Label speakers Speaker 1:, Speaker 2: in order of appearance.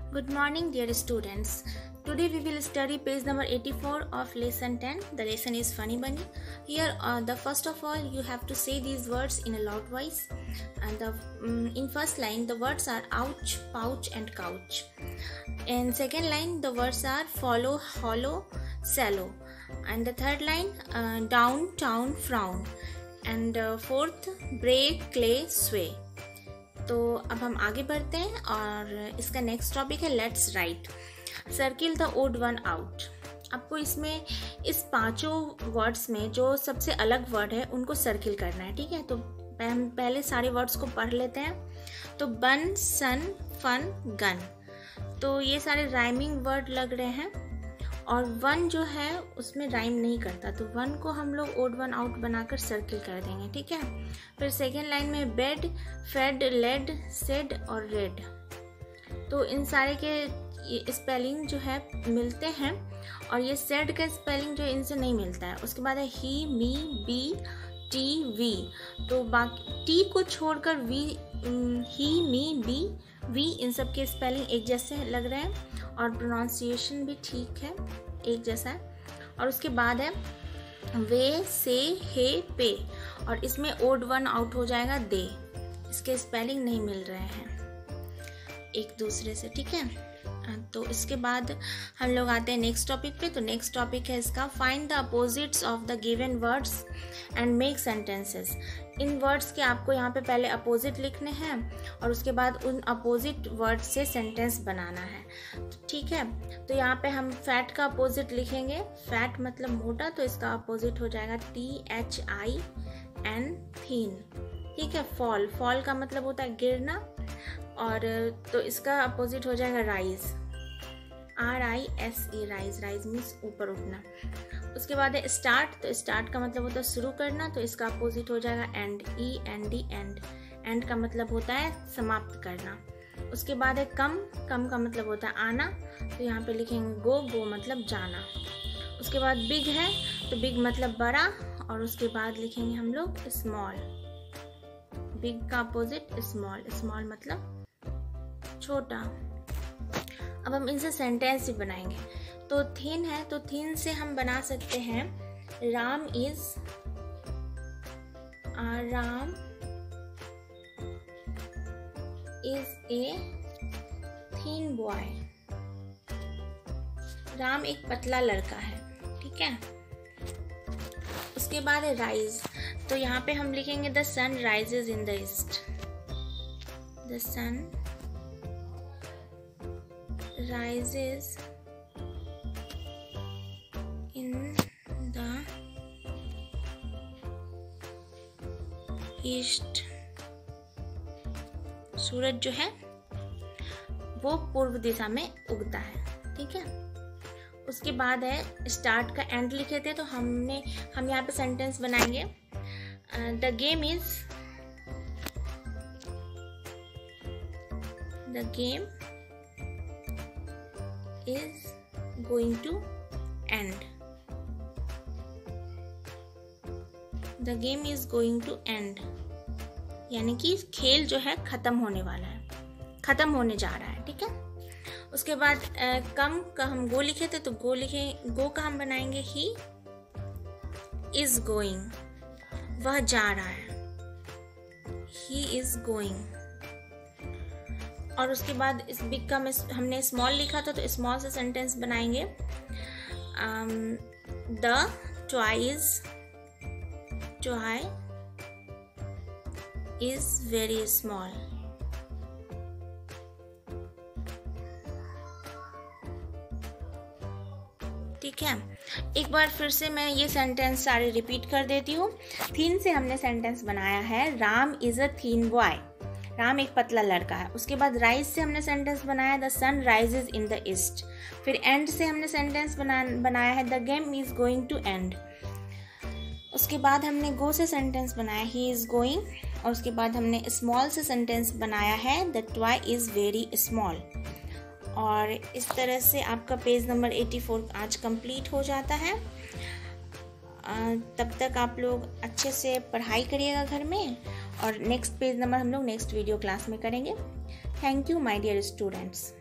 Speaker 1: Good morning, dear students. Today we will study page number 84 of lesson 10. The lesson is Funny Bunny. Here, the first of all, you have to say these words in a loud voice. And in first line, the words are ouch, pouch, and couch. In second line, the words are follow, hollow, sallow. And the third line, down, town, frown. And fourth, break, clay, sway. तो अब हम आगे बढ़ते हैं और इसका next topic है let's write circle the odd one out. आपको इसमें इस पांचों वर्ड्स में जो सबसे अलग वर्ड है उनको सर्किल करना है, ठीक है। तो हम पहले सारे वर्ड्स को पढ़ लेते हैं। तो बन, सन, फन, गन, तो ये सारे राइमिंग वर्ड लग रहे हैं और वन जो है उसमें राइम नहीं करता, तो वन को हम लोग ओड वन आउट बनाकर सर्किल कर देंगे, ठीक है। फिर सेकेंड लाइन में बेड, फेड, लेड, सेड और रेड, तो इन सारे के स्पेलिंग जो है मिलते हैं और ये सेड का स्पेलिंग जो इनसे नहीं मिलता है। उसके बाद है he, me, be, tea, we, तो बाकी टी को छोड़कर we, he, me, be, we इन सब के स्पेलिंग एक जैसे लग रहे हैं और प्रोनाउंसिएशन भी ठीक है, एक जैसा है। और उसके बाद है वे, से, हे, पे, और इसमें ओड वन आउट हो जाएगा दे, इसके स्पेलिंग नहीं मिल रहे हैं एक दूसरे से, ठीक है। तो इसके बाद हम लोग आते हैं नेक्स्ट टॉपिक पे। तो नेक्स्ट टॉपिक है इसका find the opposites of the given words and make sentences. In words के आपको यहाँ पे पहले अपोजिट लिखने हैं और उसके बाद उन अपोजिट वर्ड से सेंटेंस बनाना है, ठीक है। तो यहाँ पे हम फैट का अपोजिट लिखेंगे, फैट मतलब मोटा, तो इसका अपोजिट हो जाएगा THIN, थीन, ठीक है। फॉल, फॉल का मतलब होता है गिरना, और तो इसका अपोजिट हो जाएगा rise, RISE, rise, rise means ऊपर उठना। उसके बाद है स्टार्ट, तो स्टार्ट का मतलब होता है शुरू करना, तो इसका अपोजिट हो जाएगा एंड, END, एंड, एंड का मतलब होता है समाप्त करना। उसके बाद है कम, कम का मतलब होता है आना, तो यहाँ पे लिखेंगे गो, गो मतलब जाना। उसके बाद बिग है, तो बिग मतलब बड़ा, और उसके बाद लिखेंगे हम लोग स्मॉल, बिग का अपोजिट स्मॉल, स्मॉल मतलब छोटा। अब हम इनसे सेंटेंस भी बनाएंगे। तो थीन है, तो थीन से हम बना सकते हैं Ram is a thin boy, Ram एक पतला लड़का है, ठीक है। उसके बाद है राइज, तो यहाँ पे हम लिखेंगे the sun rises in the east, the sun rises in the east, सूरज जो है वो पूर्व दिशा में उगता है, ठीक है। उसके बाद है स्टार्ट का एंड लिखे थे, तो हम यहाँ पे सेंटेंस बनाएंगे the game is going to end, the game is going to end, यानी कि खेल जो है खत्म होने वाला है, खत्म होने जा रहा है, ठीक है। उसके बाद कम का हम गो लिखे थे, तो गो का हम बनाएंगे ही इज गोइंग, वह जा रहा है, ही इज गोइंग। और उसके बाद इस बिग का हमने स्मॉल लिखा था, तो स्मॉल से सेंटेंस बनाएंगे the toy is very small, ठीक है। एक बार फिर से मैं ये सेंटेंस सारे रिपीट कर देती हूँ। थीन से हमने सेंटेंस बनाया है Ram is a thin boy, Ram एक पतला लड़का है। उसके बाद राइज से हमने सेंटेंस बनाया the sun rises in the east. फिर एंड से हमने सेंटेंस बनाया है the game is going to end. उसके बाद हमने गो से सेंटेंस बनाया ही इज गोइंग, और उसके बाद हमने स्मॉल से सेंटेंस बनाया है the toy is very small. और इस तरह से आपका पेज नंबर 84 आज कंप्लीट हो जाता है। तब तक आप लोग अच्छे से पढ़ाई करिएगा घर में, और नेक्स्ट पेज नंबर हम लोग नेक्स्ट वीडियो क्लास में करेंगे। Thank you my dear students.